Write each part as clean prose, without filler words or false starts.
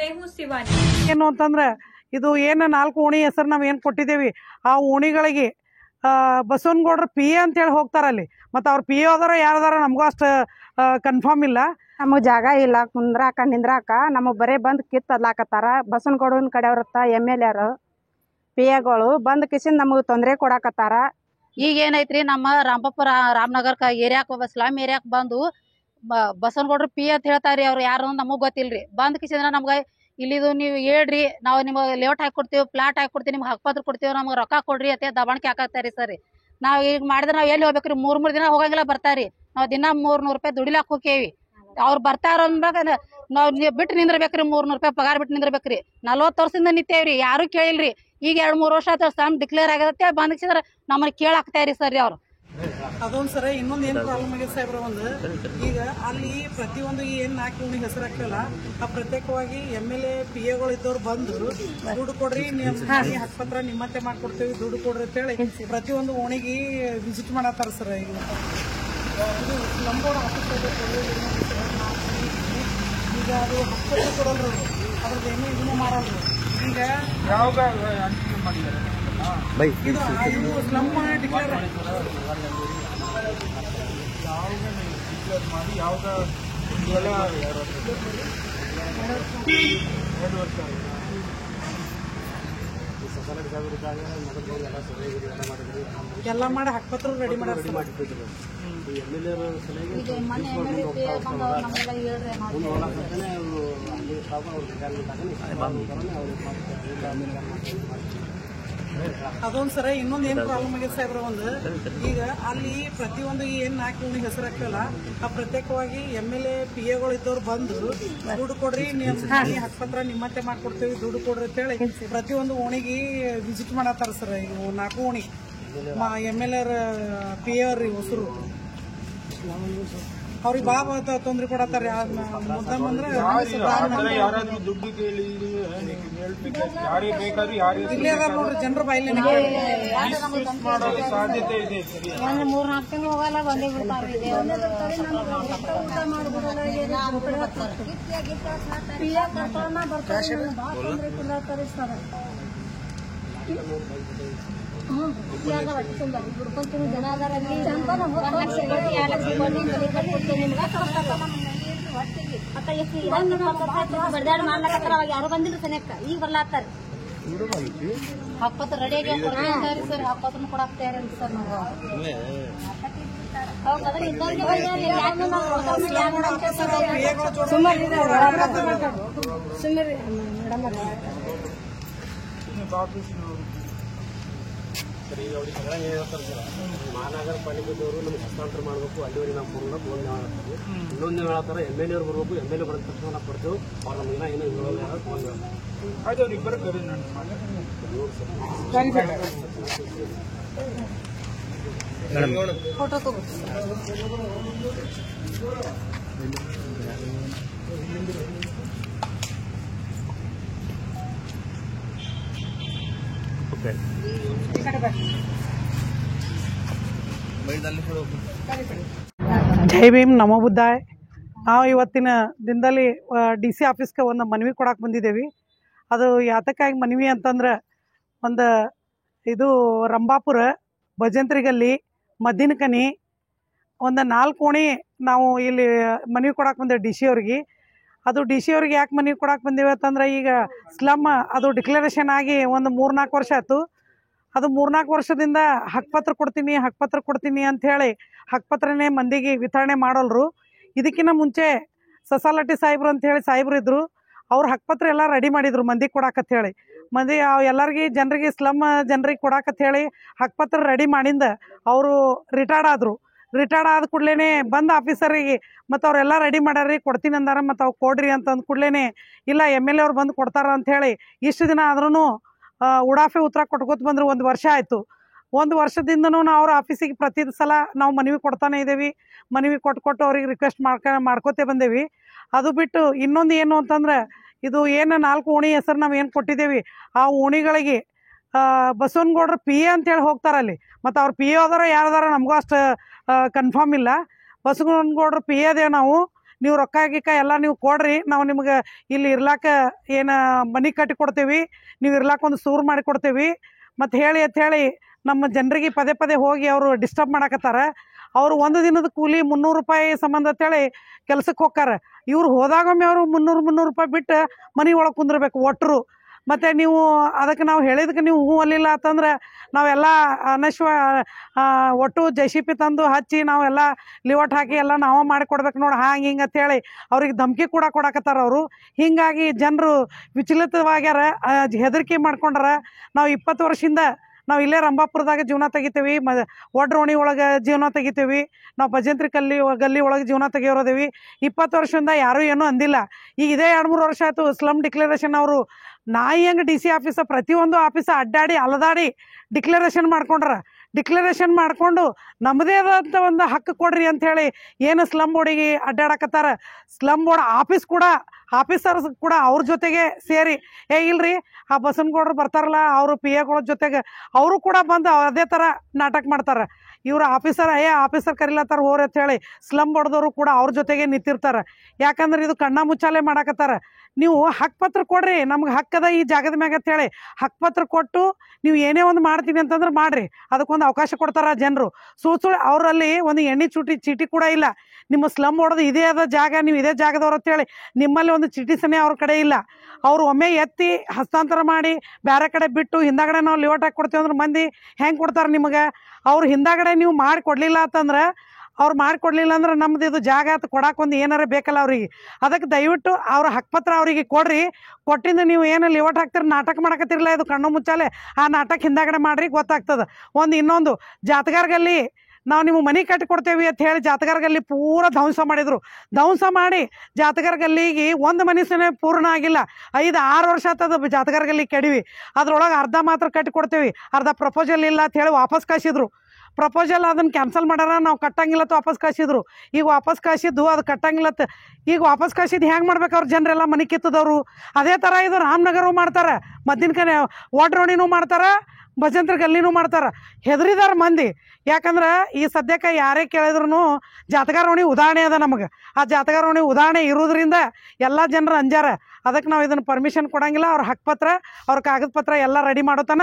मैं हूँ शिवानी। ಏನು ಅಂತಂದ್ರೆ ಇದು ಏನು 4 ಓಣಿ ಹೆಸರು ನಾವು ಏನು ಕೊಟ್ಟಿದ್ದೇವೆ ಆ ಓಣಿಗಳಿಗೆ ಬಸವನಗೌಡರು ಪಿ ಎ ಅಂತೇಳಿ ಹೋಗ್ತಾರ ಅಲ್ಲಿ. ಮತ್ತು ಅವ್ರ ಪಿ ಎ ಅದಾರ ಯಾರದಾರ ನಮಗೂ ಅಷ್ಟು ಕನ್ಫರ್ಮ್ ಇಲ್ಲ. ನಮಗೆ ಜಾಗ ಇಲ್ಲ ಕುಂದ್ರಾಕ ನಿಂದ್ರಾಕ, ನಮಗೆ ಬರೇ ಬಂದು ಕಿತ್ತದ್ಲಾಕತ್ತಾರ. ಬಸವನಗೌಡನ ಕಡೆಯವ್ರತ್ತ MLA ಪಿ ಎಗಳು ಬಂದು ಕಿಸಿಂದ ನಮಗೆ ತೊಂದರೆ ಕೊಡಾಕತ್ತಾರ. ಈಗ ಏನೈತ್ರಿ, ನಮ್ಮ ರಾಮಪುರ ರಾಮನಗರ ಏರಿಯಾಕ ಸ್ಲಾಮ್ ಏರಿಯಾಕ್ ಬಂದು ಬಸವನಗೌಡ್ರು ಪಿ ಅಂತ ಹೇಳ್ತಾರ್ರಿ. ಅವ್ರು ಯಾರು ನಮಗ್ ಗೊತ್ತಿಲ್ರಿ. ಬಂದ್ ಕಿಸಿಂದ್ರ ನಮ್ಗ ಇಲ್ಲಿದು ನೀವು ಹೇಳ್ರಿ, ನಾವು ನಿಮಗೆ ಲೇಔಟ್ ಹಾಕಿ ಕೊಡ್ತೀವಿ, ಪ್ಲಾಟ್ ಹಾಕಿ ಕೊಡ್ತೀವಿ, ನಿಮ್ಗೆ ಹಕ್ಪತ್ರ ಕೊಡ್ತೀವಿ, ನಮ್ಗೆ ರೊಕ್ಕ ಕೊಡ್ರಿ ಅಂತ ದಬಾಣಿಕೆ ಹಾಕಾಕ್ತಾರಿ ಸರ್. ನಾವ್ ಈಗ ಮಾಡಿದ್ರೆ ನಾವ್ ಎಲ್ಲಿ ಹೋಗ್ಬೇಕ್ರಿ? 3 ದಿನ ಹೋಗಂಗಿಲ್ಲ, ಬರ್ತಾರಿ. ನಾವ್ ದಿನ 300 ರೂಪಾಯಿ ದುಡಿಲಾಕ್ ಹೋಗ್ತೇವಿ. ಅವ್ರು ಬರ್ತಾರ ಅಂದಾಗ ನಾವ್ ಬಿಟ್ಟು ನಿಂದ್ರಬೇಕ್ರಿ. 300 ರೂಪಾಯಿ ಪಗಾರ ಬಿಟ್ಟು ನಿಂದ್ರಬೇಕ್ರಿ. 40 ವರ್ಷದಿಂದ ನಿಂತೇವ್ರಿ, ಯಾರು ಕೇಳಿಲ್ರಿ. ಈಗ 2-3 ವರ್ಷ ಆಯ್ತು ಸಮ್ ಡಿಕ್ಲೇರ್ ಆಗತ್ತೆ. ಬಂದ್ ನಮ್ಮನ್ನ ಕೇಳಾಕ್ತಾರಿ ಸರ್ ಅವ್ರು. ಅದೊಂದು ಸರ ಇನ್ನೊಂದು ಏನು ಪ್ರಾಬ್ಲಮ್ ಆಗಿದೆ ಸಾಹೇಬ್ರ, ಒಂದು ಈಗ ಅಲ್ಲಿ ಪ್ರತಿಯೊಂದು ಏನು 4 ಓಣಿ ಹೆಸರು ಹಾಕ್ತಲ್ಲ, ಆ ಪ್ರತ್ಯೇಕವಾಗಿ MLA PA ಗಳು ಇದ್ದವ್ರು ಬಂದು ದುಡ್ಡು ಕೊಡ್ರಿ, ಹಕ್ಪತ್ರ ನಿಮ್ಮತ್ತೆ ಮಾಡ್ಕೊಡ್ತೇವೆ, ದುಡ್ಡು ಕೊಡ್ರಿ ಅಂತೇಳಿ ಪ್ರತಿಯೊಂದು ಓಣಿಗೆ ವಿಸಿಟ್ ಮಾಡತ್ತಾರ ಸರ್. ಈಗ ಇದು ನಮ್ಗೋಡ ಆಫೀಸ್ ಈಗ ಅದು ಹಕ್ಪತ್ರ ಕೊಡಲ್ರು, ಅದ್ರದ್ದು ಏನೂ ಇದನ್ನು ಮಾಡಲ್ರು. ಈಗ ಇದು ಸ್ಲಮ್ ಡಿಕ್ಲೇರ್ ಮಾಡಿ ಯಾವಾಗ ಎಲ್ಲ ಮಾಡಿ ಹಕ್ಪತ್ರ ರೆಡಿ ಮಾಡ್ಯಾರ. ಅದೊಂದು ಸರ ಇನ್ನೊಂದು ಏನು ಪ್ರಾಬ್ಲಮ್ ಆಗಿದೆ ಸಾಹೇಬ್ರ, ಒಂದು ಈಗ ಅಲ್ಲಿ ಪ್ರತಿಯೊಂದು ಏನು 4 ಓಣಿ ಹೆಸರು ಹಾಕ್ತಲ್ಲ, ಆ ಪ್ರತ್ಯೇಕವಾಗಿ MLA PA ಗಳು ಇದ್ದವ್ರು ಬಂದು ದುಡ್ಡು ಕೊಡ್ರಿ, ಹಕ್ಪತ್ರ ನಿಮ್ಮತ್ತೆ ಮಾಡ್ಕೊಡ್ತೇವೆ, ದುಡ್ಡು ಕೊಡ್ರಿ ಅಂತೇಳಿ ಪ್ರತಿಯೊಂದು ಓಣಿಗೆ ವಿಸಿಟ್ ಮಾಡತ್ತಾರ ಸರ್. ಈಗ 4 ಓಣಿ MLA PA ಅವ್ರಿ ಹೊಸರು ಅವ್ರಿಗೆ ಬಾಬಾ ತೊಂದ್ರೆ ಕೊಡತ್ತಾರ. ಯಾರಾದ್ರೂ ದುಡ್ಡು ಕೇಳಿ ಯಾರಿಗೆ ಬೇಕಾದ್ರೂ ಇಲ್ಲೇ ಅದಾರ ನೋಡ್ರಿ ಜನರ ಬಾಯಿಲೆ ಮಾಡೋ ಸಾಧ್ಯತೆ ಇದೆ. 3-4 ತಿಂಗಳು ಹೋಗಲ್ಲ, ಬಂದೇ ಬಿಡ್ತಾರ್ರಿ. ಜನ ಅದಾರ ಬಡ್ದಾಡ್ ಮಾಡ್ಲಕತ್ತಾರ. ಅವಾಗ ಯಾರು ಬಂದಿಲ್ಲ ಸನೇಕ, ಈಗ ಬರ್ಲಾತ್ತಾರ. ಹಕ್ಪತ್ರ ರೆಡಿ ಆಗಿ ಸರ್, ಹಕ್ಪತ್ರ ಕೊಡಾಕ್ತಾರ ಸರ್. ನಾವು ಈಗ ಅವ್ರಿಗೆ ಸಗಳ ಹೇಳ್ತಾರೆ ಸರ್, ಮಹಾನಗರ ಪಾಲಿಕೆದವರು ನಮ್ಗೆ ಹಸ್ತಾಂತರ ಮಾಡಬೇಕು, ಅಲ್ಲಿವರೆಗೆ ನಾವು ಕೊಡಬೇಕು. ಒಂದು ಹೇಳ್ತಾರೆ, ಇನ್ನೊಂದು ಹೇಳ್ತಾರೆ MLA ಅವ್ರು ಬರಬೇಕು, MLA ಬರೋದ ತಕ್ಷಣ ನಾವು ಕೊಡ್ತೇವೆ, ಅವ್ರು ನಮಗಿನ ಏನೋ ಹೇಳೋಲ್ಲ. ಒಂದು ಆಯ್ತು, ಅವ್ರಿಗೆ ಬರೋ ಕರಿ ನಾನು ಫೋಟೋ ತಗೋ. ಜೈ ಭೀಮ್, ನಮೋ ಬುದ್ಧಾಯ್. ನಾವು ಇವತ್ತಿನ ದಿನದಲ್ಲಿ DC ಆಫೀಸ್ಗೆ ಒಂದು ಮನವಿ ಕೊಡಕ್ಕೆ ಬಂದಿದ್ದೇವೆ. ಅದು ಯಾತಕ್ಕಾಗಿ ಮನವಿ ಅಂತಂದ್ರೆ, ಒಂದು ಇದು ರಂಭಾಪುರ ಭಜಂತ್ರಿಗಲ್ಲಿ ಮದ್ದಿನಕನಿ ಒಂದು 4 ಓಣಿ ನಾವು ಇಲ್ಲಿ ಮನವಿ ಕೊಡಕ್ಕೆ ಬಂದೇವೆ DC ಅವ್ರಿಗೆ. ಅದು DC ಅವ್ರಿಗೆ ಯಾಕೆ ಮನವಿ ಕೊಡಕ್ಕೆ ಬಂದೇವೆ ಅಂತಂದ್ರೆ, ಈಗ ಸ್ಲಮ್ ಅದು ಡಿಕ್ಲರೇಷನ್ ಆಗಿ ಒಂದು 3-4 ವರ್ಷ ಆಯ್ತು. ಅದು 3-4 ವರ್ಷದಿಂದ ಹಕ್ಪತ್ರ ಕೊಡ್ತೀನಿ ಅಂಥೇಳಿ ಹಕ್ಪತ್ರನೇ ಮಂದಿಗೆ ವಿತರಣೆ ಮಾಡೋಲ್ರು. ಇದಕ್ಕಿಂತ ಮುಂಚೆ ಸಸಾಲಟಿ ಸಾಹೇಬ್ರು ಅಂಥೇಳಿ ಸಾಹೇಬ್ರು ಇದ್ರು, ಅವ್ರು ಹಕ್ಪತ್ರ ಎಲ್ಲ ರೆಡಿ ಮಾಡಿದ್ರು ಮಂದಿಗೆ ಕೊಡಾಕತ್ತೇಳಿ. ಮಂದಿ ಎಲ್ಲರಿಗೆ ಜನರಿಗೆ ಸ್ಲಮ್ ಜನರಿಗೆ ಕೊಡಾಕತ್ತೇಳಿ ಹಕ್ಪತ್ರ ರೆಡಿ ಮಾಡಿಂದ ಅವರು ರಿಟೈರ್ಡ್ ಆದರು. ರಿಟೈರ್ಡ್ ಆದ ಕೂಡಲೇ ಬಂದು ಆಫೀಸರಿಗೆ ಮತ್ತು ಅವರೆಲ್ಲ ರೆಡಿ ಮಾಡ್ಯಾರಿ, ಕೊಡ್ತೀನಿ ಅಂದಾರ, ಮತ್ತು ಅವ್ರು ಕೊಡ್ರಿ ಅಂತಂದು ಕೂಡಲೇ ಇಲ್ಲ MLA ಅವ್ರು ಬಂದು ಕೊಡ್ತಾರ ಅಂಥೇಳಿ ಇಷ್ಟು ದಿನ ಆದ್ರೂ ಉಡಾಫೆ ಉತ್ತರ ಕೊಟ್ಕೋತ ಬಂದರು. 1 ವರ್ಷ ಆಯಿತು. 1 ವರ್ಷದಿಂದನೂ ನಾವು ಅವ್ರ ಆಫೀಸಿಗೆ ಪ್ರತಿ ಸಲ ನಾವು ಮನವಿ ಕೊಡ್ತಾನೆ ಇದ್ದೇವೆ. ಮನವಿ ಕೊಟ್ಟು ಅವ್ರಿಗೆ ರಿಕ್ವೆಸ್ಟ್ ಮಾಡ್ಕೋತೇ ಬಂದೇವಿ. ಅದು ಬಿಟ್ಟು ಇನ್ನೊಂದು ಏನು ಅಂತಂದ್ರೆ, ಇದು ಏನು 4 ಓಣಿ ಹೆಸರು ನಾವು ಏನು ಕೊಟ್ಟಿದ್ದೇವೆ ಆ ಓಣಿಗಳಿಗೆ ಬಸವನಗೌಡರು PA ಅಂತೇಳಿ ಹೋಗ್ತಾರ ಅಲ್ಲಿ. ಮತ್ತು ಅವ್ರ PA ಅದಾರ ಯಾರದಾರ ನಮಗೂ ಅಷ್ಟು ಕನ್ಫರ್ಮ್ ಇಲ್ಲ. ಬಸವನಗೌಡರು PA ಅದೇವು ನಾವು. ನೀವು ರೊಕ್ಕ ಗಿಕ್ಕ ಎಲ್ಲ ನೀವು ಕೊಡ್ರಿ, ನಾವು ನಿಮ್ಗೆ ಇಲ್ಲಿ ಇರ್ಲಾಕ ಏನು ಮನೆ ಕಟ್ಟಿ ಕೊಡ್ತೀವಿ, ನೀವು ಇರ್ಲಾಕ ಒಂದು ಸೂರು ಮಾಡಿ ಕೊಡ್ತೀವಿ ಮತ್ತು ಹೇಳಿ ನಮ್ಮ ಜನರಿಗೆ ಪದೇ ಪದೇ ಹೋಗಿ ಅವರು ಡಿಸ್ಟರ್ಬ್ ಮಾಡಕತ್ತಾರ. ಅವರು ಒಂದು ದಿನದ ಕೂಲಿ 300 ರೂಪಾಯಿ ಸಂಬಂಧ ಅಂತೇಳಿ ಕೆಲ್ಸಕ್ಕೆ ಹೋಗ್ತಾರ. ಇವ್ರು ಹೋದಾಗೊಮ್ಮೆ ಅವರು 300 ರೂಪಾಯಿ ಬಿಟ್ಟು ಮನೆ ಒಳಗೆ ಕುಂದಿರ್ಬೇಕು ಒಟ್ಟರು. ಮತ್ತು ನೀವು ಅದಕ್ಕೆ ನಾವು ಹೇಳಿದಕ್ಕೆ ನೀವು ಹೂ ಅಲ್ಲಿಲ್ಲ ಅಂತಂದ್ರೆ ನಾವೆಲ್ಲ ಒಟ್ಟು JCP ತಂದು ಹಚ್ಚಿ ನಾವೆಲ್ಲ ಲಿವಟ್ ಹಾಕಿ ಎಲ್ಲ ನಾವು ಮಾಡಿಕೊಡ್ಬೇಕು ನೋಡಿ, ಹಾಂಗೆ ಹಿಂಗೆ ಅಂತೇಳಿ ಅವ್ರಿಗೆ ಧಮಕಿ ಕೂಡ ಕೊಡಕತ್ತಾರ ಅವರು. ಹೀಗಾಗಿ ಜನರು ವಿಚಲಿತವಾಗ್ಯಾರ, ಹೆದರಿಕೆ ಮಾಡ್ಕೊಂಡ್ರ. ನಾವು 20 ವರ್ಷದಿಂದ ನಾವು ಇಲ್ಲೇ ರಂಭಾಪುರದಾಗ ಜೀವನ ತೆಗಿತೀವಿ, ಒಡ್ರೋಣಿ ಒಳಗೆ ಜೀವನ ತೆಗಿತೀವಿ, ನಾವು ಭಜಂತ್ರಿ ಗಲ್ಲಿ ಒಳಗೆ ಜೀವನ ತೆಗಿಯೋರದೇವಿ. 20 ವರ್ಷದಿಂದ ಯಾರೂ ಏನೂ ಅಂದಿಲ್ಲ. ಈಗ ಇದೇ 2-3 ವರ್ಷ ಆಯಿತು ಸ್ಲಮ್ ಡಿಕ್ಲರೇಷನ್ ಅವರು ನಾಯಿ ಹಂಗೆ DC ಆಫೀಸ ಪ್ರತಿಯೊಂದು ಆಫೀಸ ಅಡ್ಡಾಡಿ ಅಲದಾಡಿ ಡಿಕ್ಲರೇಷನ್ ಮಾಡ್ಕೊಂಡ್ರ. ಡಿಕ್ಲರೇಷನ್ ಮಾಡಿಕೊಂಡು ನಮ್ಮದೇ ಆದಂಥ ಒಂದು ಹಕ್ಕು ಕೊಡ್ರಿ ಅಂಥೇಳಿ ಏನು ಸ್ಲಮ್ ಬೋರ್ಡಿಗೆ ಅಡ್ಡಾಡಕತ್ತಾರ. ಸ್ಲಮ್ ಬೋರ್ಡ್ ಆಫೀಸರ್ಸ್ ಕೂಡ ಅವ್ರ ಜೊತೆಗೆ ಸೇರಿ ಇಲ್ರಿ ಆ ಬಸನಗೌಡರು ಬರ್ತಾರಲ್ಲ ಅವರು PAಗಳ ಜೊತೆಗೆ ಅವರು ಕೂಡ ಬಂದು ಅದೇ ಥರ ನಾಟಕ ಮಾಡ್ತಾರೆ. ಇವರು ಆಫೀಸರ್ ಕರಿಲತ್ತಾರ ಹೋರಿ ಅಂತ ಹೇಳಿ ಸ್ಲಮ್ ಬೋರ್ಡ್ದವರು ಕೂಡ ಅವ್ರ ಜೊತೆಗೆ ನಿಂತಿರ್ತಾರೆ. ಯಾಕಂದ್ರೆ ಇದು ಕಣ್ಣ ಮುಚ್ಚಾಲೆ ಮಾಡಕತ್ತಾರ. ನೀವು ಹಕ್ಕುಪತ್ರ ಕೊಡ್ರಿ, ನಮ್ಗೆ ಹಕ್ಕದ ಈ ಜಾಗದ ಮ್ಯಾಗ ಅಂತೇಳಿ ಹಕ್ಕುಪತ್ರ ಕೊಟ್ಟು ನೀವು ಏನೇ ಒಂದು ಮಾಡ್ತೀನಿ ಅಂತಂದ್ರೆ ಮಾಡ್ರಿ, ಅದಕ್ಕೊಂದು ಅವಕಾಶ ಕೊಡ್ತಾರ ಜನರು. ಸುಳ್ಳು ಅವರಲ್ಲಿ ಒಂದು ಎಣ್ಣೆ ಚೀಟಿ ಕೂಡ ಇಲ್ಲ. ನಿಮ್ಮ ಸ್ಲಮ್ ಹೊಡೆದು ಇದೇ ಆದ ಜಾಗ, ನೀವು ಇದೇ ಜಾಗದವ್ರು ಅಂತೇಳಿ ನಿಮ್ಮಲ್ಲಿ ಒಂದು ಚೀಟಿ ಸನೇ ಅವ್ರ ಕಡೆ ಇಲ್ಲ. ಅವರು ಒಮ್ಮೆ ಎತ್ತಿ ಹಸ್ತಾಂತರ ಮಾಡಿ ಬೇರೆ ಕಡೆ ಬಿಟ್ಟು ಹಿಂದಾಗಡೆ ನಾವು ಲಿವಟ್ ಹಾಕಿ ಕೊಡ್ತೀವಿ ಅಂದ್ರೆ ಮಂದಿ ಹೆಂಗೆ ಕೊಡ್ತಾರೆ ನಿಮಗೆ? ಅವ್ರು ಹಿಂದಾಗಡೆ ನೀವು ಮಾಡಿಕೊಡ್ಲಿಲ್ಲ ಅಂತಂದ್ರೆ ನಮ್ದು ಇದು ಜಾಗ ಅಂತ ಕೊಡಾಕೊಂದು ಏನಾರ ಬೇಕಲ್ಲ ಅವ್ರಿಗೆ. ಅದಕ್ಕೆ ದಯವಿಟ್ಟು ಅವ್ರ ಹಕ್ಕುಪತ್ರ ಅವರಿಗೆ ಕೊಡ್ರಿ. ಕೊಟ್ಟಿಂದ ನೀವು ಏನು ಲಿವಟ್ ಹಾಕ್ತೀರಿ, ನಾಟಕ ಮಾಡಕತ್ತಿರಲ್ಲ, ಇದು ಕಣ್ಣು ಮುಚ್ಚಾಲೆ ಆ ನಾಟಕ ಹಿಂದಾಗಡೆ ಮಾಡ್ರಿ, ಗೊತ್ತಾಗ್ತದೆ. ಇನ್ನೊಂದು ಜಾತಗಾರ್ಗಲ್ಲಿ ನಾವು ನಿಮಗೆ ಮನೆ ಕಟ್ಟಿ ಕೊಡ್ತೇವೆ ಅಂತ ಹೇಳಿ ಜಾತಗಾರ್ಗಲ್ಲಿ ಪೂರ ಧ್ವಂಸ ಮಾಡಿದ್ರು. ಧ್ವಂಸ ಮಾಡಿ ಜಾತಗಾರ್ಗಲ್ಲಿಗೆ ಒಂದು ಮನುಷ್ಯನೇ ಪೂರ್ಣ ಆಗಿಲ್ಲ. 5-6 ವರ್ಷ ಆಗ್ತದ ಜಾತಗಾರ್ಗಲ್ಲಿ ಕೆಡವಿ. ಅದ್ರೊಳಗೆ ಅರ್ಧ ಮಾತ್ರ ಕಟ್ಟಿ ಕೊಡ್ತೇವೆ, ಅರ್ಧ ಪ್ರಪೋಸಲ್ ಇಲ್ಲ ಅಂತ ಹೇಳಿ ವಾಪಸ್ ಕಳಿಸಿದ್ರು. ಪ್ರಪೋಸಲ್ ಅದನ್ನು ಕ್ಯಾನ್ಸಲ್ ಮಾಡ್ಯಾರ, ನಾವು ಕಟ್ಟಂಗಿಲ್ಲತ್ತು ವಾಪಸ್ ಕಳಿಸಿದ್ರು. ಈಗ ವಾಪಸ್ ಕಳಿಸಿದ್ದು ಅದು ಕಟ್ಟಂಗಿಲ್ಲತ್ತು. ಈಗ ವಾಪಸ್ ಕಳಿಸಿದ್ದು ಹೆಂಗೆ ಮಾಡ್ಬೇಕು? ಅವ್ರು ಜನರೆಲ್ಲ ಮನೆ ಕಿತ್ತದವರು. ಅದೇ ಥರ ಇದು ರಾಮನಗರವು ಮಾಡ್ತಾರೆ, ಮದ್ದಿನ ಕಡೆ ಒಡ್ರೋಣಿನೂ ಮಾಡ್ತಾರೆ, ಭಜಂತ್ರಿ ಗಲ್ಲಿನೂ ಮಾಡ್ತಾರೆ. ಹೆದರಿದಾರ ಮಂದಿ. ಯಾಕಂದ್ರೆ ಈ ಸದ್ಯಕ್ಕೆ ಯಾರೇ ಕೇಳಿದ್ರು ಜಾತಗಾರೋಣಿ ಉದಾಹರಣೆ ಅದ ನಮಗೆ. ಆ ಜಾತಗಾರೋಣಿ ಉದಾಹರಣೆ ಇರೋದ್ರಿಂದ ಎಲ್ಲ ಜನರು ಅಂಜಾರ. ಅದಕ್ಕೆ ನಾವು ಇದನ್ನು ಪರ್ಮಿಷನ್ ಕೊಡಂಗಿಲ್ಲ. ಅವ್ರ ಹಕ್ಕುಪತ್ರ ಅವ್ರ ಕಾಗದ ಪತ್ರ ಎಲ್ಲ ರೆಡಿ ಮಾಡೋತನ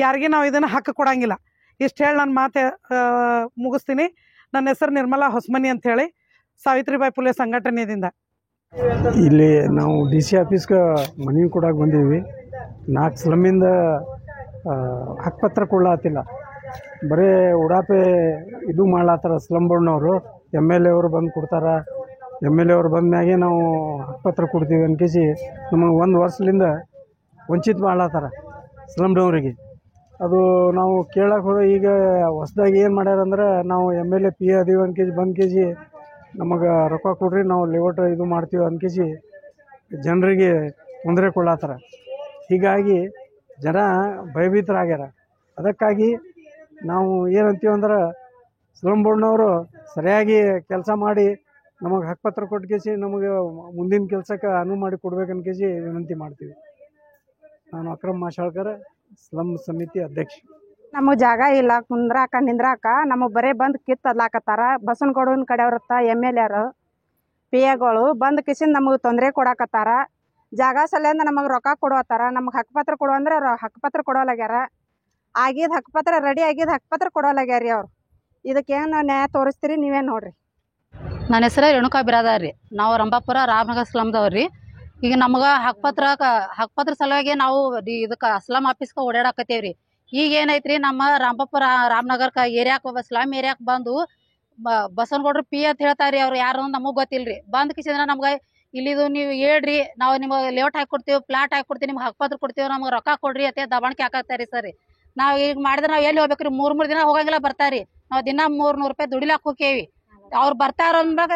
ಯಾರಿಗೆ ನಾವು ಇದನ್ನು ಹಕ್ಕು ಕೊಡಂಗಿಲ್ಲ. ಇಷ್ಟು ಹೇಳಿ ನನ್ನ ಮಾತೆ ಮುಗಿಸ್ತೀನಿ. ನನ್ನ ಹೆಸರು ನಿರ್ಮಲಾ ಹೊಸಮನಿ ಅಂಥೇಳಿ, ಸಾವಿತ್ರಿಬಾಯಿ ಫುಲೆ ಸಂಘಟನೆಯಿಂದ. ಇಲ್ಲಿ ನಾವು DC ಆಫೀಸ್ಗೆ ಮನವಿ ಕೊಡಕ್ಕೆ ಬಂದೀವಿ. 4 ಸ್ಲಮ್ಮಿಂದ ಹಕ್ಕುಪತ್ರ ಕೊಡ್ಲಾತಿಲ್ಲ, ಬರೀ ಉಡಾಪೆ ಇದು ಮಾಡ್ಲಾತ್ತಾರ ಸ್ಲಮ್ ಬೋರ್ಡ್ನವರು. MLA ಅವರು ಬಂದು ಕೊಡ್ತಾರೆ. MLA ಅವ್ರು ಬಂದ ಮ್ಯಾಗೆ ನಾವು ಹಕ್ಕುಪತ್ರ ಕೊಡ್ತೀವಿ ಅನ್ಕೇಸಿ ನಮಗೆ 1 ವರ್ಷದಿಂದ ವಂಚಿತ ಮಾಡ್ಲಾತ್ತಾರ ಸ್ಲಮ್ನವರಿಗೆ. ಅದು ನಾವು ಕೇಳಕ್ಕೆ ಹೋದ ಈಗ ಹೊಸ್ದಾಗಿ ಏನು ಮಾಡ್ಯಾರಂದ್ರೆ, ನಾವು MLA PA ಅದೀವಿ ಅನ್ಕೇಸಿ ನಮಗೆ ರೊಕ್ಕ ಕೊಡ್ರಿ, ನಾವು ಲೇಔಟ್ ಇದು ಮಾಡ್ತೀವಿ ಅನ್ಕೇಸಿ ಜನರಿಗೆ ತೊಂದರೆ ಕೊಡ್ಲಾತ್ತಾರ. ಹೀಗಾಗಿ ಜನ ಭಯಭೀತರಾಗ್ಯಾರ. ಅದಕ್ಕಾಗಿ ನಾವು ಏನಂತೀವಂದ್ರೆ ಸ್ಲಮ್ ಬೋರ್ಡ್ನವರು ಸರಿಯಾಗಿ ಕೆಲಸ ಮಾಡಿ ನಮಗೆ ಹಕ್ಕುಪತ್ರ ಕೊಟ್ಕೇಸಿ ನಮಗೆ ಮುಂದಿನ ಕೆಲಸಕ್ಕೆ ಅನುವು ಮಾಡಿ ಕೊಡ್ಬೇಕನ್ಕೇಸಿ ವಿನಂತಿ ಮಾಡ್ತೀವಿ. ನಾನು ಅಕ್ರಮ್ ಮಾಶಾಳ್ಕರ್, ಸ್ಲಮ್ ಸಮಿತಿ ಅಧ್ಯಕ್ಷ. ನಮಗೆ ಜಾಗ ಇಲ್ಲ ಕುಂದ್ರಾಕ ನಿಂದ್ರಾಕ, ನಮಗೆ ಬರೇ ಬಂದು ಕಿತ್ತದ್ಲಾಕತ್ತಾರ. ಬಸನಗೌಡನ ಕಡೆಯವ್ರತ್ತ MLA PAಗಳು ಬಂದು ಕಿಸಿಂದ ನಮಗೆ ತೊಂದರೆ ಕೊಡಾಕತ್ತಾರ. ಜಾಗ ಸಲಿಂದ ನಮಗೆ ರೊಕ್ಕ ಕೊಡುವತ್ತಾರ. ನಮಗೆ ಹಕ್ಕುಪತ್ರ ಕೊಡು ಅಂದ್ರೆ ಹಕ್ಕುಪತ್ರ ಕೊಡೋಲಾಗ್ಯಾರ. ಹಕ್ಕುಪತ್ರ ರೆಡಿ ಆಗಿದ್ದು ಹಕ್ಕುಪತ್ರ ಕೊಡೋಲಾಗ್ಯಾರ ಅವ್ರು. ಇದಕ್ಕೇನು ನ್ಯಾಯ ತೋರಿಸ್ತೀರಿ ನೀವೇ ನೋಡ್ರಿ. ನನ್ನ ಹೆಸರು ರೇಣುಕಾ ಬಿರಾದಾರ್ ರೀ. ನಾವು ರಂಭಾಪುರ ರಾಮನಗರ ಸ್ಲಮ್ದವ್ರಿ. ಈಗ ನಮ್ಗೆ ಹಕ್ಕುಪತ್ರ ಸಲುವಾಗಿ ನಾವು ಇದಕ್ಕೆ ಸ್ಲಮ್ ಆಫೀಸ್ಗೆ ಓಡಾಡಕತ್ತೇವ್ರಿ. ಈಗ ಏನೈತ್ರಿ, ನಮ್ಮ ರಂಭಾಪುರ ರಾಮನಗರಕ್ಕೆ ಸ್ಲಮ್ ಏರಿಯಾಕ್ಕೆ ಬಂದು ಬಸನಗೌಡರು PA ಅಂತ ಹೇಳ್ತಾರ್ರಿ. ಅವ್ರು ಯಾರು ನಮಗೆ ಗೊತ್ತಿಲ್ರಿ. ಬಂದ್ ಕಿಸಿಂದ್ರೆ ನಮ್ಗೆ ಇಲ್ಲಿದು ನೀವು ಹೇಳ್ರಿ, ನಾವು ನಿಮಗೆ ಲೇಔಟ್ ಹಾಕಿ ಕೊಡ್ತೀವಿ, ಪ್ಲಾಟ್ ಹಾಕಿ ಕೊಡ್ತೀವಿ, ನಿಮ್ಗೆ ಹಕ್ಕುಪತ್ರ ಕೊಡ್ತೀವಿ, ನಮ್ಗೆ ರೊಕ್ಕ ಕೊಡ್ರಿ ಅಂತ ದಬಾಣಿಕೆ ಹಾಕತ್ತಾರೆ ಸರಿ. ನಾವು ಈಗ ಮಾಡಿದ್ರೆ ನಾವು ಎಲ್ಲಿ ಹೋಗ್ಬೇಕ್ರಿ? 3 ದಿನ ಹೋಗಂಗಿಲ್ಲ ಬರ್ತಾರಿ. ನಾವು ದಿನ 300 ರೂಪಾಯಿ ದುಡಿಲಾಕ್ ಹೋಗ್ತೇವಿ. ಅವ್ರು ಬರ್ತಾರ ಅಂದಾಗ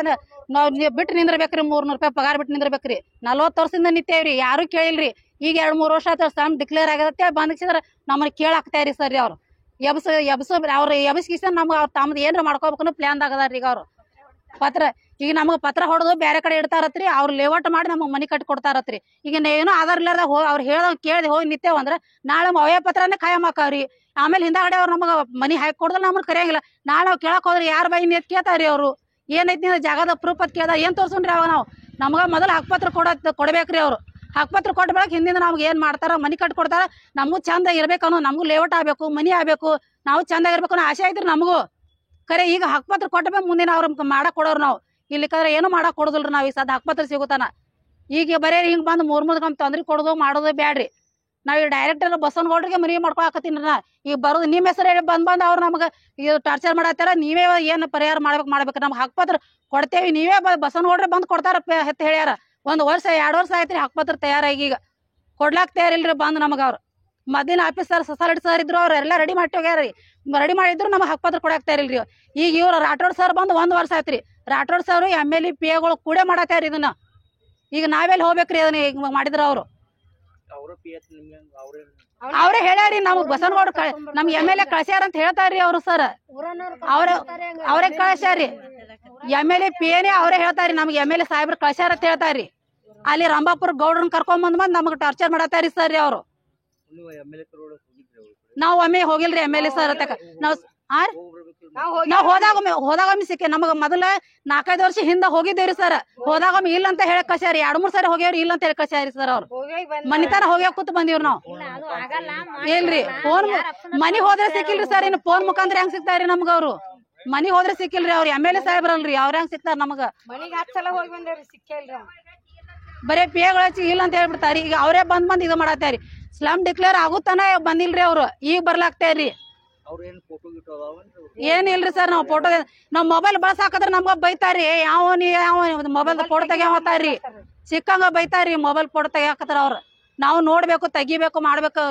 ನಾವು ಬಿಟ್ಟು ನಿಂದಿರ್ಬೇಕ್ರಿ. 300 ರೂಪಾಯಿ ಪಗಾರ ಬಿಟ್ಟು ನಿಂದಿರ್ಬೇಕ್ರಿ. 40 ವರ್ಷದಿಂದ ನಿಂತೇವ್ರಿ, ಯಾರು ಕೇಳಿಲ್ರಿ. ಈಗ 2-3 ವರ್ಷ ಆಯ್ತು ಸ್ಲಮ್ ಡಿಕ್ಲೇರ್ ಆಗತ್ತೆ. ಬಂದಿಸಿದ್ರೆ ನಮ್ಮನ್ನ ಕೇಳಾಕ್ತಾರಿ ಸರ್. ಅವ್ರು ಅವ್ರು ಎಬ್ಸ್ಕಿಸ ನಮ್ಗೆ ಅವ್ರು ತಮ್ಮದು ಏನಾರ ಮಾಡ್ಕೋಬೇಕು ಪ್ಲಾನ್ದಾಗದಾರ. ಈಗ ಅವ್ರು ಈಗ ನಮಗೆ ಪತ್ರ ಹೊಡೆದು ಬೇರೆ ಕಡೆ ಇಡ್ತಾರತ್ರಿ. ಅವ್ರು ಲೇಔಟ್ ಮಾಡಿ ನಮಗೆ ಮನೆ ಕಟ್ಟಿ ಕೊಡ್ತಾರತ್ರಿ. ಈಗ ಏನೋ ಆಧಾರ ಇಲ್ಲಾರ್ದಾಗ ಅವ್ರು ಹೇಳ್ದಂಗೆ ಕೇಳಿ ಹೋಗಿ ನಿಂತೇವಂದ್ರೆ ನಾಳೆ ಅವೇ ಪತ್ರನೇ ಖಾಯಂ ಹಾಕಾವ್ರಿ. ಆಮೇಲೆ ಹಿಂದಾಗಡೆ ಅವ್ರು ನಮಗೆ ಮನೆ ಹಾಕಿ ಕೊಡ್ದ್ರೆ ನಮ್ಮನ್ನು ಕರೆಯಂಗಿಲ್ಲ. ನಾಳೆ ನಾವು ಕೇಳಕ್ ಹೋದ್ರೆ ಯಾರ ಬೈ ಕೇಳ್ತಾರ್ರಿ ಅವರು. ಏನೈತಿ ನೀವು ಜಾಗದ ಪ್ರೂಫ್ ಅಂತ ಕೇಳ್ದ ಏನು ತೋರ್ಸೋಣ್ರಿ ಅವಾಗ ನಾವು ನಮ್ಗೆ ಮೊದಲು ಹಕ್ಕುಪತ್ರ ಕೊಡ್ಬೇಕ್ರಿ ಅವರು ಹಕ್ಕುಪತ್ರ ಕೊಟ್ಟ ಬೆಳಗ್ಗೆ ಹಿಂದಿಂದ ನಮ್ಗೆ ಏನು ಮಾಡ್ತಾರ ಮನೆ ಕಟ್ಟಿ ಕೊಡ್ತಾರ ನಮಗೂ ಚಂದ ಇರ್ಬೇಕು ಅನ್ನೋ ನಮಗೂ ಲೇಔಟ್ ಆಗಬೇಕು ಮನಿ ಆಗಬೇಕು ನಾವು ಚಂದ ಇರ್ಬೇಕು ಅನ್ನೋ ಆಸೆ ಐತ್ರಿ ನಮಗೂ ಖರೆ ಈಗ ಹಕ್ಕುಪತ್ರ ಕೊಟ್ಟಬೇಕು ಮುಂದಿನ ಅವ್ರ ಮಾಡಕ್ ಕೊಡೋರು ನಾವು ಇಲ್ಲಿ ಕರೆ ಏನು ಮಾಡಕ್ ಕೊಡೋದಿಲ್ರಿ ನಾವು ಈ ಸದ ಹಕ್ಕುಪತ್ರ ಸಿಗುತ್ತಾನ ಈಗ ಬರೀ ಹಿಂಗೆ ಬಂದು ಮೂರ್ ನಮ್ಗೆ ತೊಂದ್ರೆ ಕೊಡೋದು ಮಾಡೋದು ಬ್ಯಾಡ್ರಿ ನಾವು ಈ ಡೈರೆಕ್ಟರ್ ಬಸವನಗೌಡ್ರಿಗೆ ಮನವಿ ಮಾಡ್ಕೊಳಕತ್ತೀನಿ ನಾ ಈಗ ಬರೋದು ನಿಮ್ಮ ಹೆಸರು ಹೇಳಿ ಬಂದು ಅವ್ರು ನಮ್ಗೆ ಈಗ ಟಾರ್ಚರ್ ಮಾಡತ್ತಾರ ನೀವೇ ಏನು ಪರಿಹಾರ ಮಾಡ್ಬೇಕು ನಮ್ಗೆ ಹಕ್ಕುಪತ್ರ ಕೊಡ್ತೇವಿ ನೀವೇ ಬಸವನಗೌಡ್ರೆ ಬಂದು ಕೊಡ್ತಾರ ಅಂತ ಹೇಳ್ಯಾರ 1 ವರ್ಷ 2 ವರ್ಷ ಆಯ್ತ್ರಿ ಹಕ್ಕುಪತ್ರ ತಯಾರಾಗಿ ಈಗ ಕೊಡ್ಲಾಕ್ ತಯಾರಿಲ್ರಿ ಬಂದು ನಮಗೆ ಅವ್ರು ಮೊದಲಿನ ಆಫೀಸರ್ ಸೊಸಾಲಿಟಿ ಸರ್ ಇದ್ರು ಅವ್ರೆಲ್ಲ ರೆಡಿ ಮಾಡಿ ಹೋಗ್ಯಾರಿ ರೆಡಿ ಮಾಡಿದ್ರು ನಮಗೆ ಹಕ್ಕುಪತ್ರ ಕೊಡಾಕ್ ತಯಾರಿಲ್ರಿ ಈಗ ಇವ್ರು ರಾಠೋಡ್ ಸರ್ ಬಂದು 1 ವರ್ಷ ಆಯ್ತ್ರಿ ರಾಠೋಡ್ ಸರ್ MLA PAಗಳು ಕೂಡ ಮಾಡತ್ತಾರ ಇದನ್ನ ಈಗ ನಾವೆಲ್ಲಿ ಹೋಗ್ಬೇಕ್ರಿ ಅದನ್ನ ಈಗ ಮಾಡಿದ್ರ ಅವರು ಅವ್ರೇ ಹೇಳ್ಯಾರಿ ನಮಗ್ ಬಸವನಗೌಡ ನಮ್ಗೆ MLA ಕಳ್ಸ್ಯಾರ ಅಂತ ಹೇಳ್ತಾರ್ರಿ ಅವ್ರು ಸರ್ ಅವ್ರೇ ಕಳ್ಸ್ಯಾರಿ MLA PAನೇ ಅವರೇ ಹೇಳ್ತಾರಿ ನಮ್ಗೆ MLA ಸಾಹೇಬ್ರು ಕಳ್ಸ್ಯಾರ ಅಂತ ಹೇಳ್ತಾರಿ ಅಲ್ಲಿ ರಂಭಾಪುರ ಗೌಡ್ರನ್ ಕರ್ಕೊಂಡ್ ಬಂದ್ ನಮಗ್ ಟಾರ್ಚರ್ ಮಾಡತ್ತಾರಿ ಸರ್ ಅವ್ರು ನಾವ್ ಒಮ್ಮೆ ಹೋಗಿಲ್ರಿ MLA ಸರ್ ಅಂತ ನಾವ್ ಹೋದಾಗೊಮ್ಮೆ ಸಿಕ್ಕಿ ನಮಗ ಮೊದಲ 4-5 ವರ್ಷ ಹಿಂದ ಹೋಗಿದ್ದೇವ್ರಿ ಸರ್ ಹೋದಾಗೊಮ್ಮೆ ಇಲ್ಲ ಅಂತ ಹೇಳಕ್ ಕಳ್ಸ್ಯಾರಿ 2-3 ಸರಿ ಹೋಗ್ಯಾವ್ರಿ ಇಲ್ಲ ಅಂತ ಹೇಳಿ ಕಳ್ಸ್ಯಾರಿ ಸರ್ ಅವ್ರು ಮನಿತನ ಹೋಗ್ಯಾಕ ಕೂತ್ ಬಂದಿವ್ರಿ ನಾವ್ ಇಲ್ರಿ ಫೋನ್ ಮನಿ ಹೋದ್ರೆ ಸಿಕ್ಕಿಲ್ರಿ ಸರ್ ಇನ್ನು ಫೋನ್ ಮುಖಾಂತರ ಹೆಂಗ್ ಸಿಗ್ತಾರ್ರಿ ನಮ್ಗ ಅವ್ರು ಮನಿ ಹೋದ್ರೆ ಸಿಕ್ಕಿಲ್ರಿ ಅವ್ರ MLA ಸಾಹೇಬ್ರಲ್ರಿ ಅವ್ರ ಹೆಂಗ್ ಸಿಗ್ತಾರ ನಮಗ ಬರೇ PAಗಳು ಹಚ್ಚಿ ಇಲ್ಲ ಅಂತ ಹೇಳ್ಬಿಡ್ತಾರಿ ಈಗ ಅವರೇ ಬಂದ್ ಇದು ಮಾಡತ್ತಾರಿ ಸ್ಲಮ್ ಡಿಕ್ಲೇರ್ ಆಗುತ್ತಾನ ಬಂದಿಲ್ರಿ ಅವ್ರು ಈಗ ಬರ್ಲಾಗ್ತಾರ್ರಿ ಏನಿಲ್ರಿ ಸರ್ ನಾವ್ ಫೋಟೋ ನಾವ್ ಮೊಬೈಲ್ ಬಳಸಾಕದ್ರ ನಮ್ಗ ಬೈತಾರಿ ಯಾವ ಮೊಬೈಲ್ ಫೋಟೋ ತೆಗಿಯ ಹೋತಾರ್ರಿ ಸಿಕ್ಕಂಗ ಬೈತಾರಿ ಮೊಬೈಲ್ ಫೋಟೋ ತೆಗಿಯಾಕತ್ರ ಅವ್ರು ನಾವು ನೋಡ್ಬೇಕು ತೆಗಿಬೇಕು ಮಾಡ್ಬೇಕು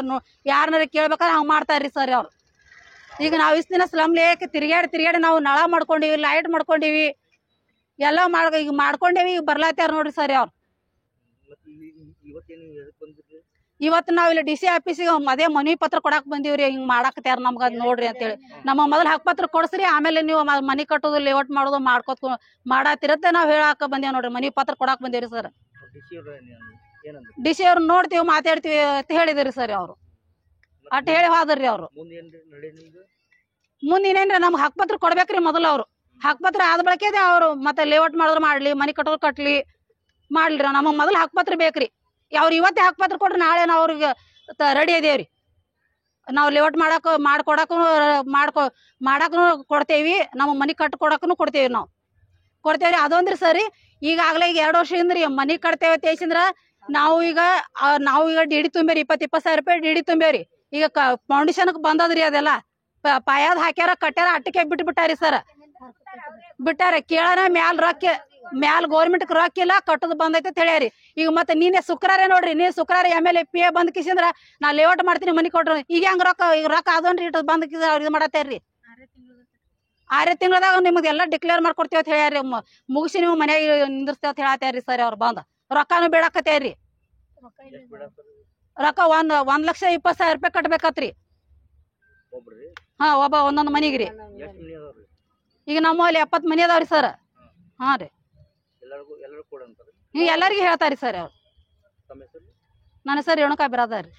ಯಾರನ್ನಾರ ಕೇಳ್ಬೇಕಾದ್ರೆ ಹಂಗ್ ಮಾಡ್ತಾರ್ರಿ ಸರ್ ಅವ್ರು ಈಗ ನಾವ್ ಇಷ್ಟ ದಿನ ಸ್ಲಮ್ ಲೇಕ್ ತಿರ್ಗಾಡಿ ನಾವು ನಳ ಮಾಡ್ಕೊಂಡಿವಿ ಲೈಟ್ ಮಾಡ್ಕೊಂಡಿವಿ ಎಲ್ಲಾ ಈಗ ಮಾಡ್ಕೊಂಡೇವಿ ಈಗ ಬರ್ಲಾತ್ತಾರ ನೋಡ್ರಿ ಸರ್ ಅವ್ರು ಇವತ್ತು ನಾವ್ ಇಲ್ಲಿ DC ಆಫೀಸಿಗೆ ಅದೇ ಮನವಿ ಪತ್ರ ಕೊಡಾಕ್ ಬಂದಿವ್ರಿ ಹಿಂಗ್ ಮಾಡಾಕತ್ಯಾರ ನಮ್ಗ ಅದ್ ನೋಡ್ರಿ ಅಂತೇಳಿ ನಮ್ಮ ಮೊದಲು ಹಕ್ಕುಪತ್ರ ಕೊಡ್ಸ್ರಿ ಆಮೇಲೆ ನೀವು ಮನಿ ಕಟ್ಟೋದು ಲೇಔಟ್ ಮಾಡೋದು ಮಾಡಾತಿರತ್ತೆ ನಾವ್ ಹೇಳಾಕ ಬಂದೇವ್ ನೋಡ್ರಿ ಮನವಿ ಪತ್ರ ಕೊಡಾಕ್ ಬಂದೇವ್ರಿ ಸರ್ DC ಅವ್ರು ನೋಡ್ತೀವಿ ಮಾತಾಡ್ತೀವಿ ಅಂತ ಹೇಳಿದ್ರಿ ಸರ್ ಅವ್ರು ಅಟ್ ಹೇಳಿ ಹೋದ್ರಿ ಅವ್ರು ಮುಂದ್ ಇನ್ನೇನ್ರಿ ನಮ್ಗೆ ಹಕ್ಕುಪತ್ರ ಕೊಡ್ಬೇಕ್ರಿ ಮೊದಲು ಅವ್ರು ಹಕ್ಕುಪತ್ರ ಆದ ಬಳಕೆ ಅವ್ರು ಮತ್ತೆ ಲೇಔಟ್ ಮಾಡಿದ್ರು ಮಾಡ್ಲಿ ಮನಿ ಕಟ್ಟೋದು ಕಟ್ಲಿ ಮಾಡ್ಲಿ ನಮಗ್ ಮೊದಲು ಹಕ್ಕುಪತ್ರ ಬೇಕ್ರಿ ಅವ್ರು ಇವತ್ತೇ ಹಕ್ಕುಪತ್ರ ಕೊಟ್ರಿ ನಾಳೆ ನಾವ್ ಅವ್ರಿಗೆ ರೆಡಿ ಇದೇವ್ರಿ ನಾವ್ ಲೇಔಟ್ ಮಾಡಾಕು ಕೊಡ್ತೇವಿ ನಮ್ಮ ಮನಿ ಕಟ್ಕೊಡಕನು ಕೊಡ್ತೇವಿ ನಾವು ಕೊಡ್ತೇವ್ರಿ ಅದೊಂದ್ರಿ ಸರಿ ಈಗಾಗಲೇ ಈಗ 2 ವರ್ಷ ಹಿಂದ್ರಿ ಮನಿ ಕಟ್ತೇವೆ ತೇಸಿಂದ್ರ ನಾವು ಈಗ ಡಿಡಿ ತುಂಬೇರಿ 20 ಸಾವಿರ ರೂಪಾಯಿ ಡಿಡಿ ತುಂಬೇವ್ರಿ ಈಗ ಫೌಂಡೇಶನ್ ಬಂದದ್ರಿ ಅದೆಲ್ಲ ಪಾಯಾದ್ ಹಾಕ್ಯಾರ ಕಟ್ಯಾರ ಅಟ್ಟಕ್ಕೆ ಬಿಟ್ಟಾರಿ ಸರ್ ಬಿಟ್ಟಾರ ಕೇಳನ ಮ್ಯಾಲ ಗೌರ್ಮೆಂಟ್ ರೊಕ್ಕ ಇಲ್ಲ ಕಟ್ಟದ್ ಬಂದೈತೆ ಅಂತ ಹೇಳ್ಯಾರಿ ಈಗ ಮತ್ತೆ ನೀನೆ ಶುಕ್ರಾರ ನೋಡ್ರಿ ನೀ ಶುಕ್ರಾರ MLA PA ಬಂದ್ ಕಿಸಿಂದ್ರ ನಾ ಲೇಔಟ್ ಮಾಡ್ತೀನಿ ಮನಿ ಕೊಟ್ರು ಈಗ ಹೆಂಗ್ ರೊಕ್ಕ ಅದೊಂದ್ರಿ ಇಟ್ಟು ಬಂದ್ ಕಿಸ ಇದು ಮಾಡತ್ತೇರ್ರಿ 6 ತಿಂಗಳದಾಗ ನಿಮ್ಗೆಲ್ಲ ಡಿಕ್ಲೇರ್ ಮಾಡ್ಕೊಡ್ತೇವ ಅಂತ ಹೇಳ್ಯಾರಿ ಮುಗಿಸಿ ನೀವು ಮನ್ಯಾಗ ನಿಂದಿರ್ತೇವ ಅಂತ ಹೇಳತ್ತೇರಿ ಸರ್ ಅವ್ರು ಬಂದ ರೊಕ್ಕನು ಬೇಡಾಕತ್ತೇರಿ ರೊಕ್ಕ 1,20,000 ರೂಪಾಯಿ ಕಟ್ಬೇಕತ್ರಿ ಹಾ ಒಂದೊಂದ್ ಮನಿಗ್ರಿ ಈಗ ನಮ್ಮಲ್ಲಿ 70 ಮನಿ ಅದಾವ್ರಿ ಸರ್ ಹಾ ರೀ ಎಲ್ಲರಿಗೂ ಹೇಳ್ತಾರಿ ಸರ್ ಅವ್ರು ನನ್ನ ಹೆಸರು ರೇಣುಕಾ ಬಿರಾದಾರಿ